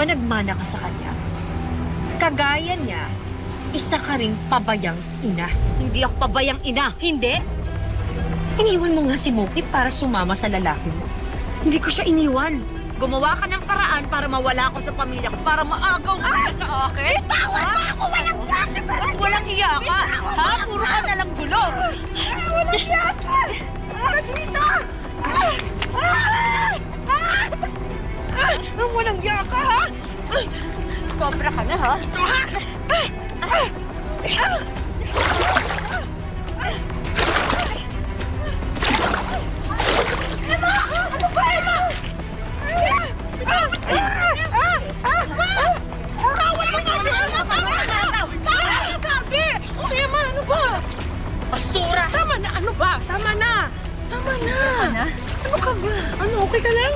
ba nagmana ka sa kanya? Kagaya niya, isa ka ring pabayang ina. Hindi ako pabayang ina. Hindi? Iniwan mo nga si Muki para sumama sa lalaki mo. Hindi ko siya iniwan. Gumawa ka ng paraan para mawala ako sa pamilya ko, para maagaw mo sila sa akin. Bitawan mo ako! Walang hiya ka! Mas walang hiya ka! Ha? Puro ka na lang gulo! Walang hiya ka! Dito! Walang hiya ka, ha? Sobra ka na, ha? Ito, ha? Ano ba, Emma? Bawal mo sabi! Tama na! Tama na sabi! O, Emma, ano ba? Basura! Tama na, ano ba? Tama na! Tama na! Ano ka ba? Ano, okay ka lang?